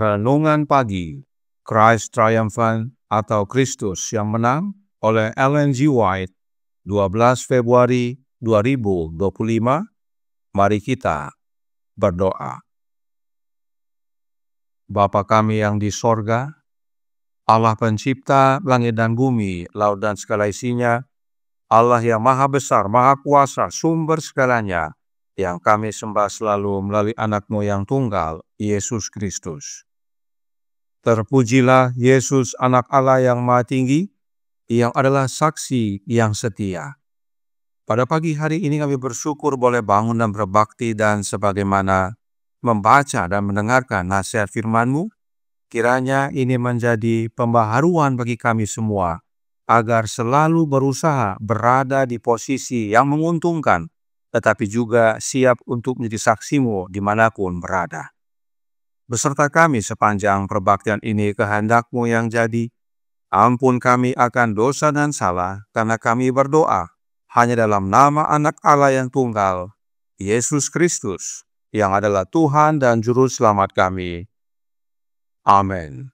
Renungan Pagi, Christ Triumphant atau Kristus yang Menang oleh Ellen G. White, 12 Februari 2025. Mari kita berdoa. Bapa kami yang di sorga, Allah pencipta langit dan bumi, laut dan segala isinya, Allah yang maha besar, maha kuasa, sumber segalanya, yang kami sembah selalu melalui anak-Mu yang tunggal, Yesus Kristus. Terpujilah Yesus, anak Allah yang maha tinggi, yang adalah saksi yang setia. Pada pagi hari ini kami bersyukur boleh bangun dan berbakti, dan sebagaimana membaca dan mendengarkan nasihat firman-Mu, kiranya ini menjadi pembaharuan bagi kami semua, agar selalu berusaha berada di posisi yang menguntungkan, tetapi juga siap untuk menjadi saksi-Mu dimanapun berada. Beserta kami sepanjang perbaktian ini, kehendak-Mu yang jadi. Ampun kami akan dosa dan salah, karena kami berdoa hanya dalam nama Anak Allah yang tunggal, Yesus Kristus, yang adalah Tuhan dan Juru Selamat kami. Amin.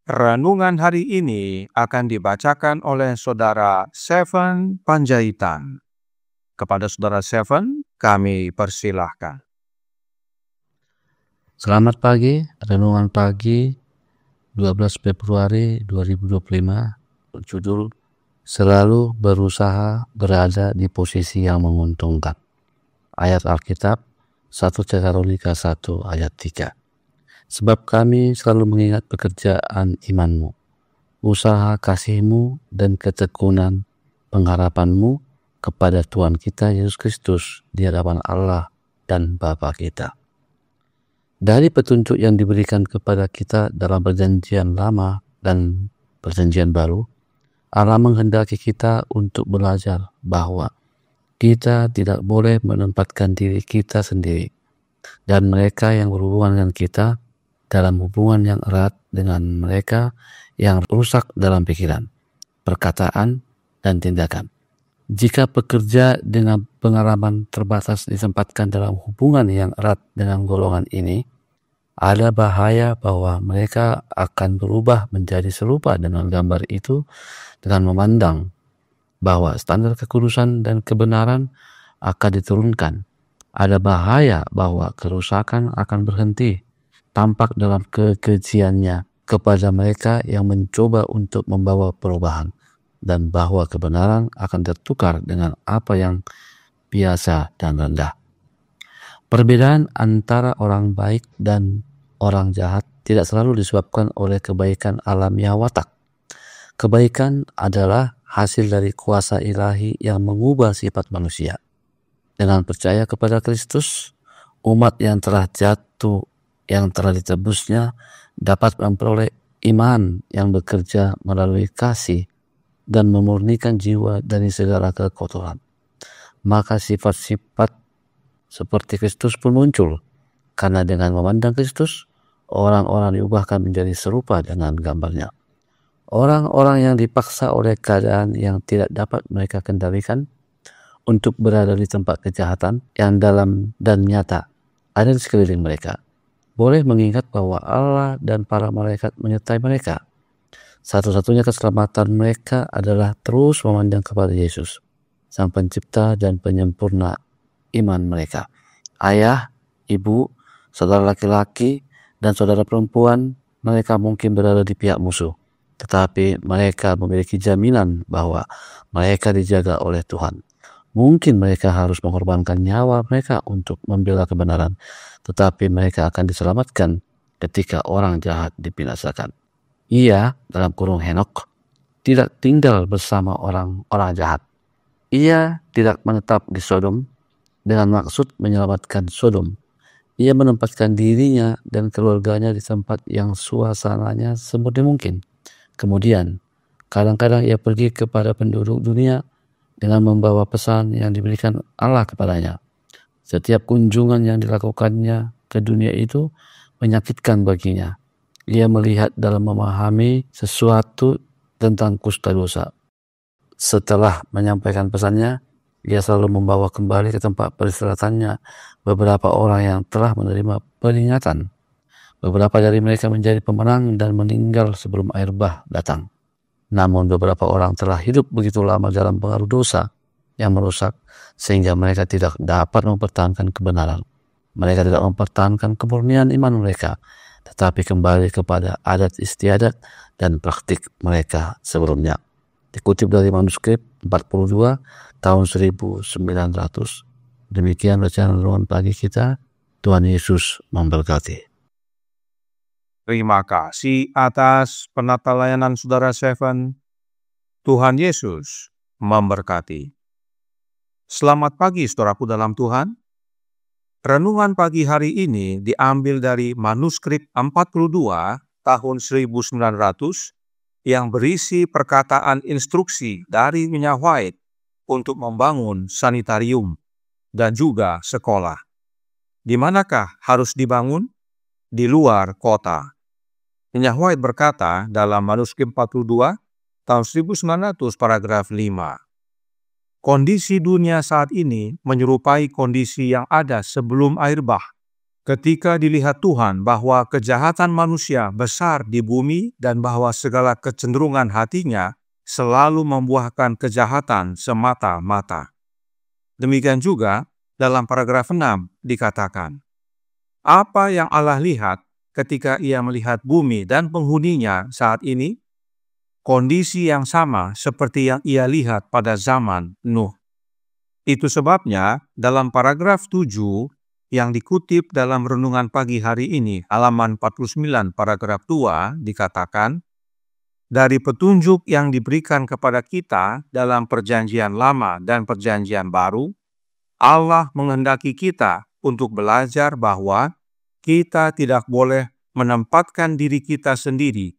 Renungan hari ini akan dibacakan oleh Saudara Seven Panjaitan. Kepada Saudara Seven, kami persilahkan. Selamat pagi, Renungan Pagi 12 Februari 2025, berjudul Selalu Berusaha Berada di Posisi yang Menguntungkan. Ayat Alkitab 1 Tesalonika 1 ayat 3. Sebab kami selalu mengingat pekerjaan iman-Mu, usaha kasih-Mu, dan ketekunan pengharapan-Mu kepada Tuhan kita Yesus Kristus di hadapan Allah dan Bapa kita. Dari petunjuk yang diberikan kepada kita dalam perjanjian lama dan perjanjian baru, Allah menghendaki kita untuk belajar bahwa kita tidak boleh menempatkan diri kita sendiri dan mereka yang berhubungan dengan kita dalam hubungan yang erat dengan mereka yang rusak dalam pikiran, perkataan, dan tindakan. Jika pekerja dengan pengalaman terbatas ditempatkan dalam hubungan yang erat dengan golongan ini, ada bahaya bahwa mereka akan berubah menjadi serupa dengan gambar itu dengan memandang bahwa standar kekudusan dan kebenaran akan diturunkan. Ada bahaya bahwa kerusakan akan berhenti tampak dalam kekejiannya kepada mereka yang mencoba untuk membawa perubahan, dan bahwa kebenaran akan tertukar dengan apa yang biasa dan rendah. Perbedaan antara orang baik dan orang jahat tidak selalu disebabkan oleh kebaikan alamiah watak. Kebaikan adalah hasil dari kuasa ilahi yang mengubah sifat manusia. Dengan percaya kepada Kristus, umat yang telah jatuh, yang telah ditebusnya, dapat memperoleh iman yang bekerja melalui kasih dan memurnikan jiwa dari segala kekotoran. Maka sifat-sifat seperti Kristus pun muncul, karena dengan memandang Kristus, orang-orang diubahkan menjadi serupa dengan gambarnya. Orang-orang yang dipaksa oleh keadaan yang tidak dapat mereka kendalikan untuk berada di tempat kejahatan yang dalam dan nyata ada di sekeliling mereka, boleh mengingat bahwa Allah dan para malaikat menyertai mereka. Satu-satunya keselamatan mereka adalah terus memandang kepada Yesus, Sang Pencipta dan Penyempurna iman mereka. Ayah, ibu, saudara laki-laki, dan saudara perempuan, mereka mungkin berada di pihak musuh, tetapi mereka memiliki jaminan bahwa mereka dijaga oleh Tuhan. Mungkin mereka harus mengorbankan nyawa mereka untuk membela kebenaran, tetapi mereka akan diselamatkan ketika orang jahat dibinasakan. Ia, dalam kurung Henok, tidak tinggal bersama orang-orang jahat. Ia tidak menetap di Sodom dengan maksud menyelamatkan Sodom. Ia menempatkan dirinya dan keluarganya di tempat yang suasananya semurni mungkin. Kemudian, kadang-kadang ia pergi kepada penduduk dunia dengan membawa pesan yang diberikan Allah kepadanya. Setiap kunjungan yang dilakukannya ke dunia itu menyakitkan baginya. Ia melihat dalam memahami sesuatu tentang kusta dosa. Setelah menyampaikan pesannya, ia selalu membawa kembali ke tempat peristirahatannya beberapa orang yang telah menerima peringatan. Beberapa dari mereka menjadi pemenang dan meninggal sebelum air bah datang. Namun beberapa orang telah hidup begitu lama dalam pengaruh dosa yang merusak sehingga mereka tidak dapat mempertahankan kebenaran. Mereka tidak mempertahankan kemurnian iman mereka, tetapi kembali kepada adat istiadat dan praktik mereka sebelumnya. Dikutip dari manuskrip 42 tahun 1900. Demikian bacaan renungan pagi kita. Tuhan Yesus memberkati. Terima kasih atas penata layanan Saudara Seven. Tuhan Yesus memberkati. Selamat pagi saudaraku dalam Tuhan. Renungan pagi hari ini diambil dari manuskrip 42 tahun 1900 yang berisi perkataan instruksi dari Nyonya White untuk membangun sanitarium dan juga sekolah. Di manakah harus dibangun? Di luar kota. Nyonya White berkata dalam manuskrip 42 tahun 1900 paragraf 5. Kondisi dunia saat ini menyerupai kondisi yang ada sebelum air bah. Ketika dilihat Tuhan bahwa kejahatan manusia besar di bumi dan bahwa segala kecenderungan hatinya selalu membuahkan kejahatan semata-mata. Demikian juga dalam paragraf 6 dikatakan, apa yang Allah lihat ketika ia melihat bumi dan penghuninya saat ini? Kondisi yang sama seperti yang ia lihat pada zaman Nuh. Itu sebabnya dalam paragraf 7 yang dikutip dalam renungan pagi hari ini, halaman 49 paragraf 2 dikatakan, dari petunjuk yang diberikan kepada kita dalam perjanjian lama dan perjanjian baru, Allah menghendaki kita untuk belajar bahwa kita tidak boleh menempatkan diri kita sendiri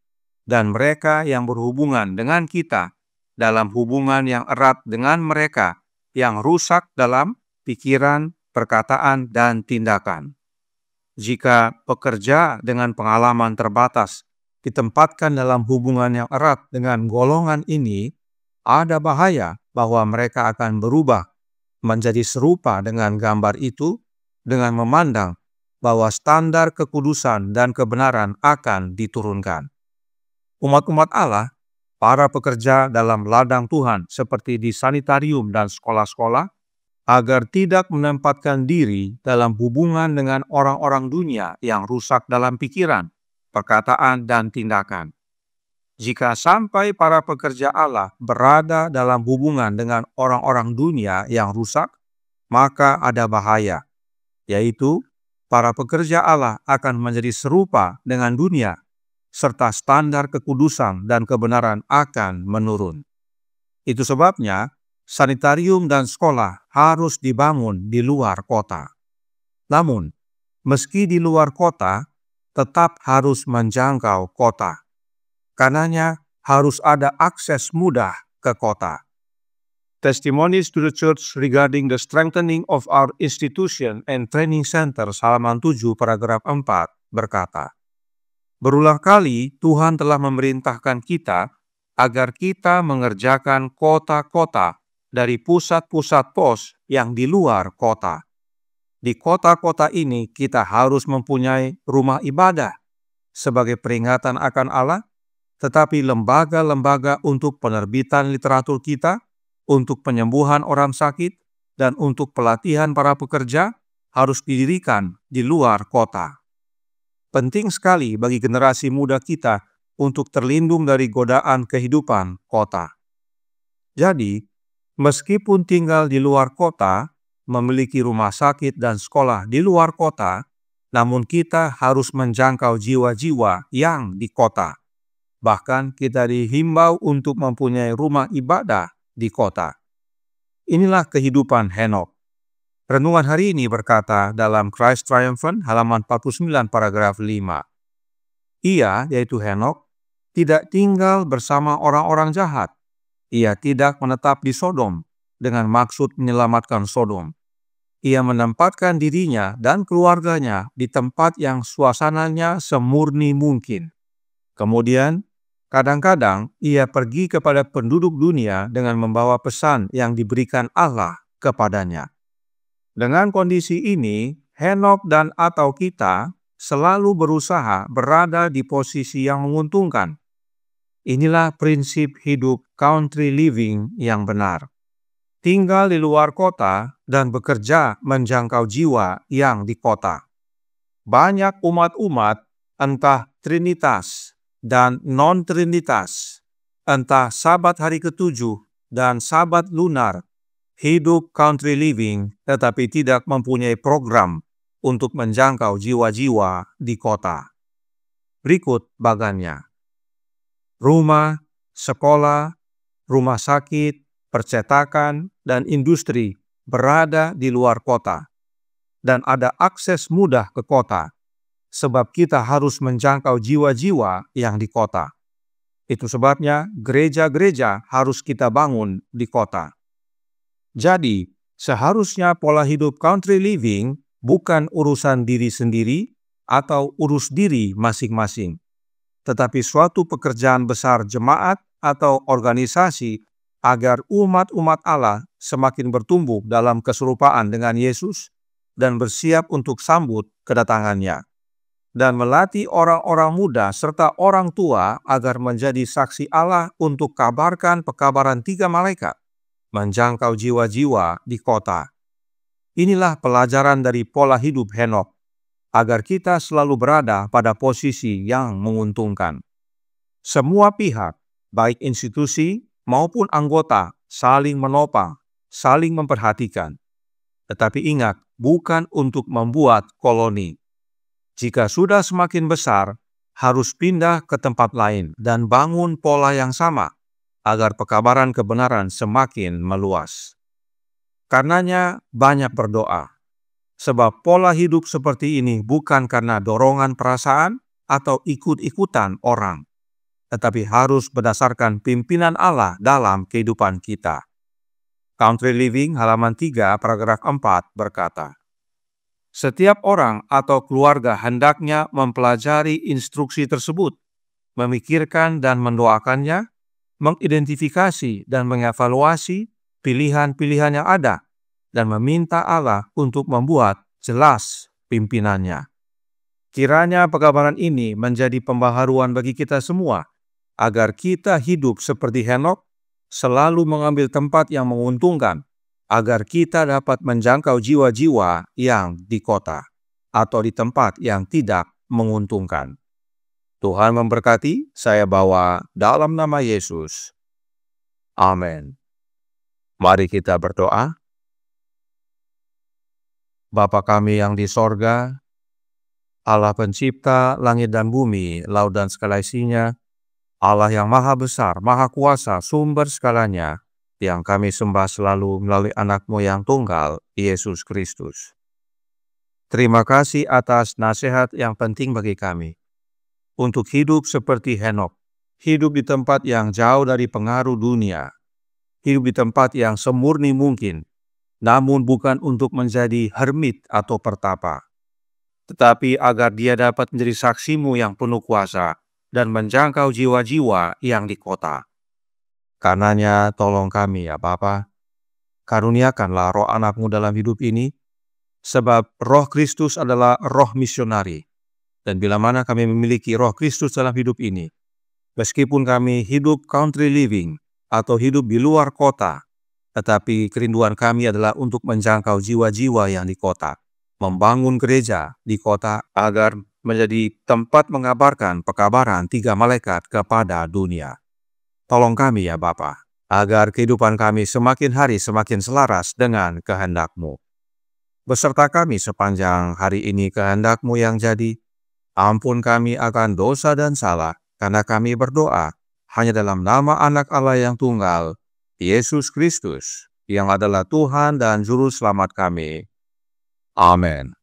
dan mereka yang berhubungan dengan kita dalam hubungan yang erat dengan mereka yang rusak dalam pikiran, perkataan, dan tindakan. Jika pekerja dengan pengalaman terbatas ditempatkan dalam hubungan yang erat dengan golongan ini, ada bahaya bahwa mereka akan berubah menjadi serupa dengan gambar itu dengan memandang bahwa standar kekudusan dan kebenaran akan diturunkan. Umat-umat Allah, para pekerja dalam ladang Tuhan seperti di sanitarium dan sekolah-sekolah, agar tidak menempatkan diri dalam hubungan dengan orang-orang dunia yang rusak dalam pikiran, perkataan, dan tindakan. Jika sampai para pekerja Allah berada dalam hubungan dengan orang-orang dunia yang rusak, maka ada bahaya, yaitu para pekerja Allah akan menjadi serupa dengan dunia, serta standar kekudusan dan kebenaran akan menurun. Itu sebabnya sanitarium dan sekolah harus dibangun di luar kota. Namun, meski di luar kota, tetap harus menjangkau kota. Karenanya harus ada akses mudah ke kota. Testimonies to the Church regarding the strengthening of our institution and training centers, halaman 7 paragraf 4 berkata, berulang kali Tuhan telah memerintahkan kita agar kita mengerjakan kota-kota dari pusat-pusat pos yang di luar kota. Di kota-kota ini kita harus mempunyai rumah ibadah sebagai peringatan akan Allah, tetapi lembaga-lembaga untuk penerbitan literatur kita, untuk penyembuhan orang sakit, dan untuk pelatihan para pekerja harus didirikan di luar kota. Penting sekali bagi generasi muda kita untuk terlindung dari godaan kehidupan kota. Jadi, meskipun tinggal di luar kota, memiliki rumah sakit dan sekolah di luar kota, namun kita harus menjangkau jiwa-jiwa yang di kota. Bahkan kita dihimbau untuk mempunyai rumah ibadah di kota. Inilah kehidupan Henokh. Renungan hari ini berkata dalam Christ Triumphant, halaman 49 paragraf 5. Ia, yaitu Henokh, tidak tinggal bersama orang-orang jahat. Ia tidak menetap di Sodom dengan maksud menyelamatkan Sodom. Ia menempatkan dirinya dan keluarganya di tempat yang suasananya semurni mungkin. Kemudian, kadang-kadang ia pergi kepada penduduk dunia dengan membawa pesan yang diberikan Allah kepadanya. Dengan kondisi ini, Henokh dan atau kita selalu berusaha berada di posisi yang menguntungkan. Inilah prinsip hidup country living yang benar. Tinggal di luar kota dan bekerja menjangkau jiwa yang di kota. Banyak umat-umat, entah Trinitas dan non-Trinitas, entah Sabat hari ke-7 dan Sabat lunar, hidup country living tetapi tidak mempunyai program untuk menjangkau jiwa-jiwa di kota. Berikut bagannya. Rumah, sekolah, rumah sakit, percetakan, dan industri berada di luar kota. Dan ada akses mudah ke kota, sebab kita harus menjangkau jiwa-jiwa yang di kota. Itu sebabnya gereja-gereja harus kita bangun di kota. Jadi, seharusnya pola hidup country living bukan urusan diri sendiri atau urus diri masing-masing, tetapi suatu pekerjaan besar jemaat atau organisasi agar umat-umat Allah semakin bertumbuh dalam keserupaan dengan Yesus dan bersiap untuk sambut kedatangannya, dan melatih orang-orang muda serta orang tua agar menjadi saksi Allah untuk kabarkan pekabaran 3 malaikat, menjangkau jiwa-jiwa di kota. Inilah pelajaran dari pola hidup Henokh, agar kita selalu berada pada posisi yang menguntungkan. Semua pihak, baik institusi maupun anggota, saling menopang, saling memperhatikan. Tetapi ingat, bukan untuk membuat koloni. Jika sudah semakin besar, harus pindah ke tempat lain dan bangun pola yang sama, agar pekabaran kebenaran semakin meluas. Karenanya banyak berdoa, sebab pola hidup seperti ini bukan karena dorongan perasaan atau ikut-ikutan orang, tetapi harus berdasarkan pimpinan Allah dalam kehidupan kita. Country Living halaman 3 paragraf 4 berkata, setiap orang atau keluarga hendaknya mempelajari instruksi tersebut, memikirkan dan mendoakannya, mengidentifikasi dan mengevaluasi pilihan-pilihan yang ada, dan meminta Allah untuk membuat jelas pimpinannya. Kiranya pekabaran ini menjadi pembaharuan bagi kita semua, agar kita hidup seperti Henokh, selalu mengambil tempat yang menguntungkan, agar kita dapat menjangkau jiwa-jiwa yang di kota atau di tempat yang tidak menguntungkan. Tuhan memberkati, saya bawa dalam nama Yesus. Amin. Mari kita berdoa. Bapa kami yang di sorga, Allah pencipta langit dan bumi, laut dan segala isinya, Allah yang maha besar, maha kuasa, sumber segalanya, yang kami sembah selalu melalui anak-Mu yang tunggal, Yesus Kristus. Terima kasih atas nasihat yang penting bagi kami, untuk hidup seperti Henokh, hidup di tempat yang jauh dari pengaruh dunia, hidup di tempat yang semurni mungkin, namun bukan untuk menjadi hermit atau pertapa, tetapi agar dia dapat menjadi saksi-Mu yang penuh kuasa, dan menjangkau jiwa-jiwa yang di kota. Karenanya tolong kami ya Bapa, karuniakanlah roh anak-Mu dalam hidup ini, sebab roh Kristus adalah roh misionari, dan bila mana kami memiliki roh Kristus dalam hidup ini, meskipun kami hidup country living atau hidup di luar kota, tetapi kerinduan kami adalah untuk menjangkau jiwa-jiwa yang di kota, membangun gereja di kota agar menjadi tempat mengabarkan pekabaran 3 malaikat kepada dunia. Tolong kami ya Bapa, agar kehidupan kami semakin hari semakin selaras dengan kehendak-Mu. Beserta kami sepanjang hari ini kehendak-Mu yang jadi. Ampun kami akan dosa dan salah, karena kami berdoa hanya dalam nama Anak Allah yang tunggal, Yesus Kristus, yang adalah Tuhan dan Juru Selamat kami. Amin.